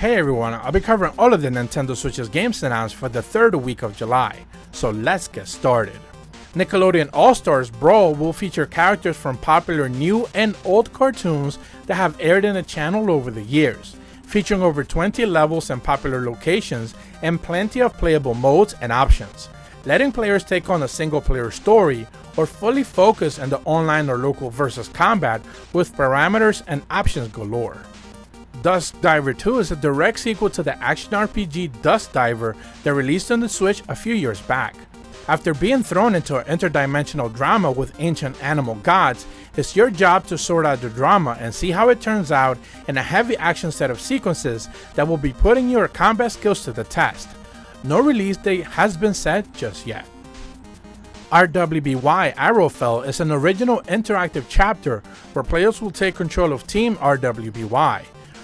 Hey everyone, I'll be covering all of the Nintendo Switch's games announced for the third week of July, so let's get started. Nickelodeon All-Stars Brawl will feature characters from popular new and old cartoons that have aired in the channel over the years, featuring over 20 levels and popular locations and plenty of playable modes and options, letting players take on a single-player story or fully focus on the online or local versus combat with parameters and options galore. Dusk Diver 2 is a direct sequel to the action RPG Dusk Diver that released on the Switch a few years back. After being thrown into an interdimensional drama with ancient animal gods, it's your job to sort out the drama and see how it turns out in a heavy action set of sequences that will be putting your combat skills to the test. No release date has been set just yet. RWBY Arrowfell is an original interactive chapter where players will take control of Team RWBY.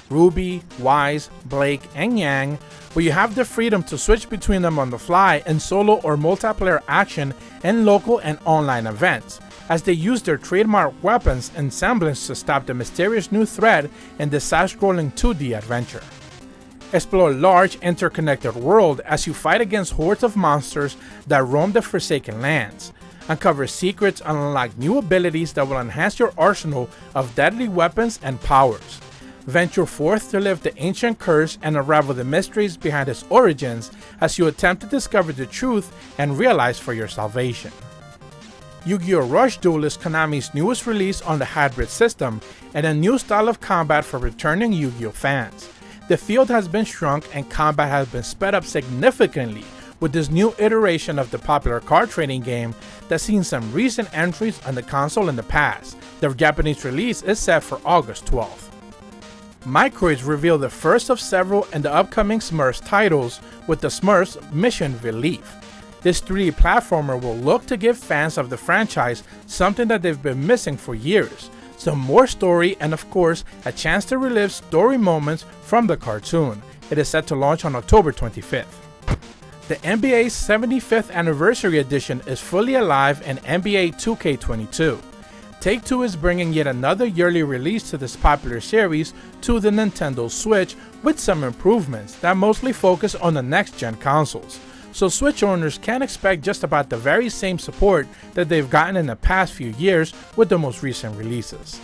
Ruby, Wise, Blake, and Yang, where you have the freedom to switch between them on the fly in solo or multiplayer action in local and online events, as they use their trademark weapons and semblance to stop the mysterious new threat in the side-scrolling 2D adventure. Explore a large, interconnected world as you fight against hordes of monsters that roam the Forsaken Lands. Uncover secrets and unlock new abilities that will enhance your arsenal of deadly weapons and powers. Venture forth to lift the ancient curse and unravel the mysteries behind its origins as you attempt to discover the truth and realize for your salvation. Yu-Gi-Oh! Rush Duel is Konami's newest release on the hybrid system and a new style of combat for returning Yu-Gi-Oh! Fans. The field has been shrunk and combat has been sped up significantly with this new iteration of the popular card trading game that's seen some recent entries on the console in the past. The Japanese release is set for August 12th. Microids revealed the first of several in the upcoming Smurfs titles with the Smurfs Mission Vileaf. This 3D platformer will look to give fans of the franchise something that they've been missing for years, some more story and of course a chance to relive story moments from the cartoon. It is set to launch on October 25th. The NBA's 75th anniversary edition is fully alive in NBA 2K22. Take-Two is bringing yet another yearly release to this popular series to the Nintendo Switch with some improvements that mostly focus on the next-gen consoles, so Switch owners can expect just about the very same support that they've gotten in the past few years with the most recent releases.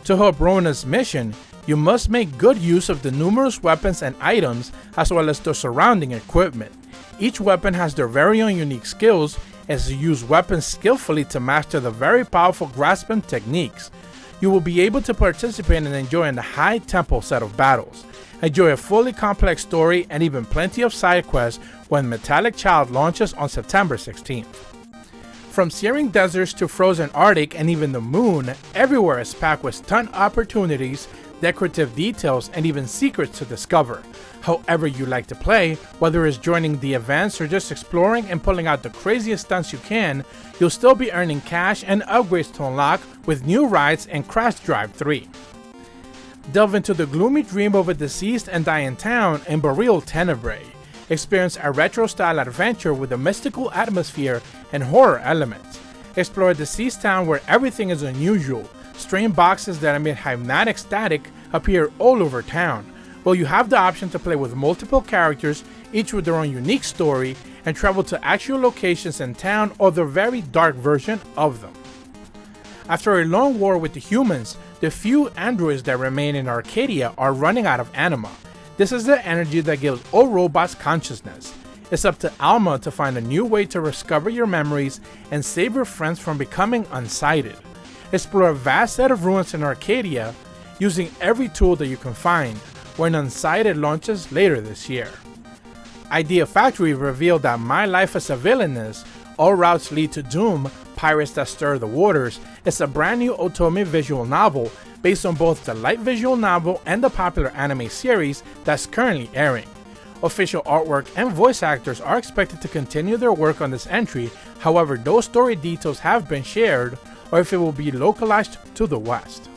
To help Rona's mission, you must make good use of the numerous weapons and items as well as the surrounding equipment. Each weapon has their very own unique skills as you use weapons skillfully to master the very powerful grasping techniques. You will be able to participate and enjoy the high-tempo set of battles. Enjoy a fully complex story and even plenty of side quests when Metallic Child launches on September 16th. From searing deserts to frozen Arctic and even the moon, everywhere is packed with stunt opportunities, decorative details, and even secrets to discover. However you like to play, whether it's joining the events or just exploring and pulling out the craziest stunts you can, you'll still be earning cash and upgrades to unlock with new rides and Crash Drive 3. Delve into the gloomy dream of a deceased and dying town in Brawl Tenebrae. Experience a retro-style adventure with a mystical atmosphere and horror elements. Explore a deceased town where everything is unusual. Strange boxes that emit hypnotic static appear all over town. Well, you have the option to play with multiple characters, each with their own unique story, and travel to actual locations in town or the very dark version of them. After a long war with the humans, the few androids that remain in Arcadia are running out of anima. This is the energy that gives all robots consciousness. It's up to Alma to find a new way to discover your memories and save your friends from becoming unsighted. Explore a vast set of ruins in Arcadia using every tool that you can find when Unsighted launches later this year. Idea Factory revealed that My Life as a Villainess, All Routes Lead to Doom, Pirates That Stir the Waters is a brand new Otome visual novel based on both the light visual novel and the popular anime series that's currently airing. Official artwork and voice actors are expected to continue their work on this entry, however no story details have been shared or if it will be localized to the West.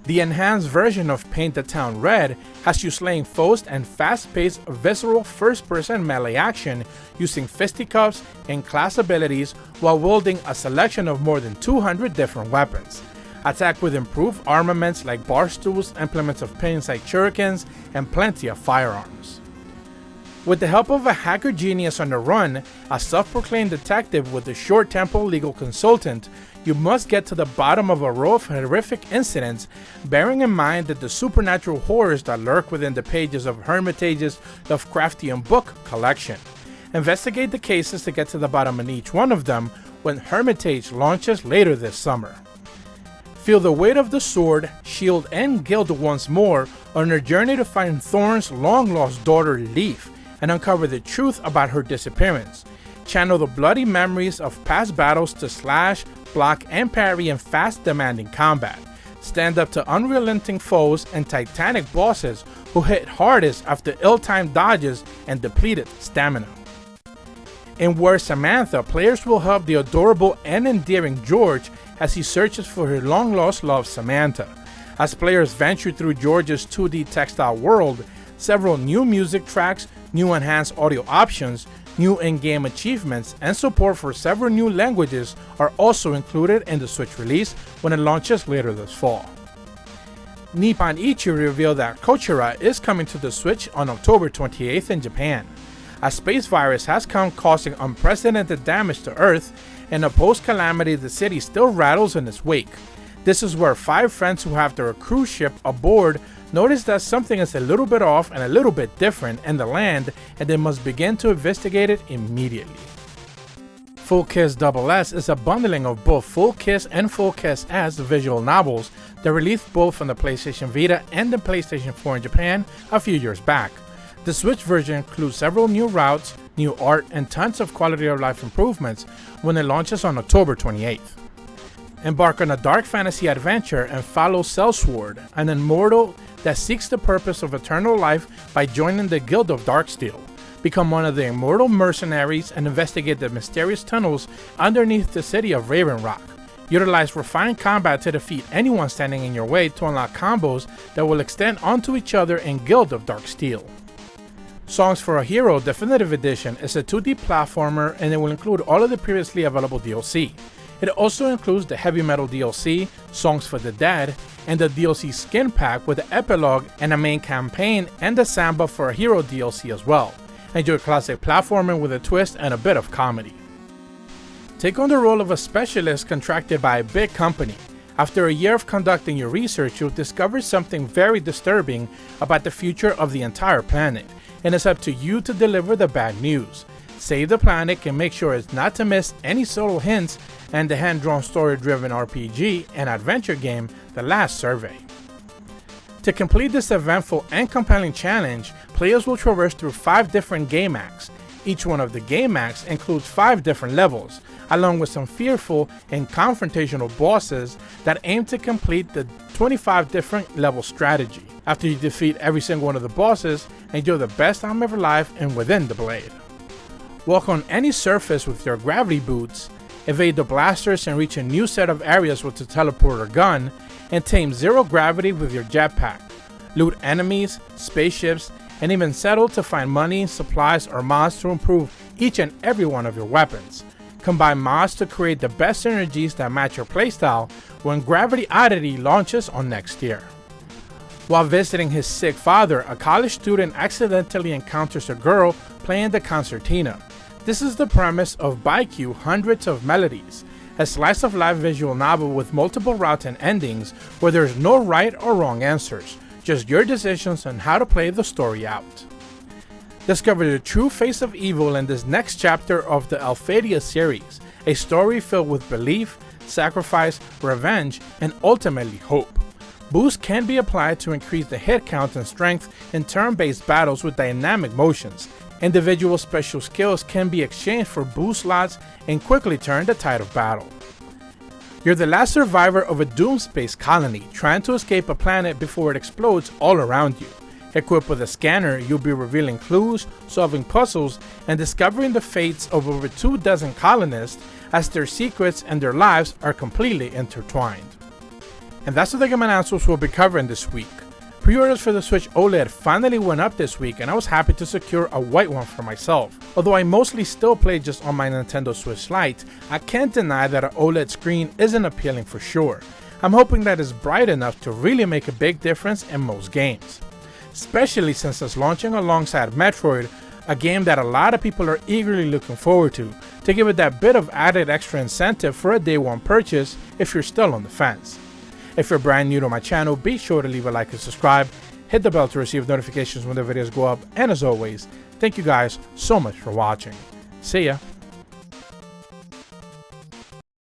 The enhanced version of Paint the Town Red has you slaying foes and fast-paced, visceral first-person melee action using fisticuffs and class abilities while wielding a selection of more than 200 different weapons. Attack with improved armaments like bar stools, implements of pins like shurikens, and plenty of firearms. With the help of a hacker genius on the run, a self-proclaimed detective with a short-tempo legal consultant, you must get to the bottom of a row of horrific incidents, bearing in mind that the supernatural horrors that lurk within the pages of Hermitage's Lovecraftian book collection. Investigate the cases to get to the bottom in each one of them when Hermitage launches later this summer. Feel the weight of the sword, shield, and guild once more on their journey to find Thorne's long-lost daughter Leaf and uncover the truth about her disappearance. Channel the bloody memories of past battles to slash, block, and parry in fast, demanding combat. Stand up to unrelenting foes and titanic bosses who hit hardest after ill-timed dodges and depleted stamina. In Where's Samantha, players will help the adorable and endearing George as he searches for her long-lost love Samantha. As players venture through George's 2D textile world, several new music tracks, new enhanced audio options, new in-game achievements, and support for several new languages are also included in the Switch release when it launches later this fall. Nippon Ichi revealed that Kochira is coming to the Switch on October 28th in Japan. A space virus has come causing unprecedented damage to Earth, and a post-calamity the city still rattles in its wake. This is where 5 friends who have their cruise ship aboard notice that something is a little bit off and a little bit different in the land, and they must begin to investigate it immediately. Full Kiss SS is a bundling of both Full Kiss and Full Kiss S visual novels that released both on the PlayStation Vita and the PlayStation 4 in Japan a few years back. The Switch version includes several new routes, new art, and tons of quality of life improvements when it launches on October 28th. Embark on a dark fantasy adventure and follow Sellsword, an immortal that seeks the purpose of eternal life by joining the Guild of Darksteel. Become one of the immortal mercenaries and investigate the mysterious tunnels underneath the city of Raven Rock. Utilize refined combat to defeat anyone standing in your way to unlock combos that will extend onto each other in Guild of Darksteel. Songs for a Hero Definitive Edition is a 2D platformer, and it will include all of the previously available DLC. It also includes the Heavy Metal DLC, Songs for the Dead, and the DLC Skin Pack with the epilogue and a main campaign, and the Samba for a Hero DLC as well. Enjoy classic platforming with a twist and a bit of comedy. Take on the role of a specialist contracted by a big company. After a year of conducting your research, you'll discover something very disturbing about the future of the entire planet, and it's up to you to deliver the bad news. Save the planet and make sure it's not to miss any subtle hints and the hand-drawn story-driven RPG and adventure game, The Last Survey. To complete this eventful and compelling challenge, players will traverse through 5 different game acts. Each one of the game acts includes 5 different levels, along with some fearful and confrontational bosses that aim to complete the 25 different level strategy. After you defeat every single one of the bosses, enjoy the best time of your life and within the blade. Walk on any surface with your gravity boots, evade the blasters and reach a new set of areas with the teleporter gun, and tame zero gravity with your jetpack. Loot enemies, spaceships, and even settle to find money, supplies, or mods to improve each and every one of your weapons. Combine mods to create the best synergies that match your playstyle when Gravity Oddity launches on next year. While visiting his sick father, a college student accidentally encounters a girl playing the concertina. This is the premise of BaiQ Hundreds of Melodies, a slice-of-life visual novel with multiple routes and endings where there's no right or wrong answers, just your decisions on how to play the story out. Discover the true face of evil in this next chapter of the Alphabetia Series, a story filled with belief, sacrifice, revenge, and ultimately hope. Boosts can be applied to increase the hit count and strength in turn-based battles with dynamic motions. Individual special skills can be exchanged for boost slots and quickly turn the tide of battle. You're the last survivor of a Doomspace Colony, trying to escape a planet before it explodes all around you. Equipped with a scanner, you'll be revealing clues, solving puzzles, and discovering the fates of over 24 colonists as their secrets and their lives are completely intertwined. And that's what the game announcements we'll be covering this week. Pre-orders for the Switch OLED finally went up this week, and I was happy to secure a white one for myself. Although I mostly still play just on my Nintendo Switch Lite, I can't deny that an OLED screen isn't appealing for sure. I'm hoping that it's bright enough to really make a big difference in most games, especially since it's launching alongside Metroid, a game that a lot of people are eagerly looking forward to give it that bit of added extra incentive for a day one purchase if you're still on the fence. If you're brand new to my channel, be sure to leave a like and subscribe, hit the bell to receive notifications when the videos go up, and as always, thank you guys so much for watching. See ya!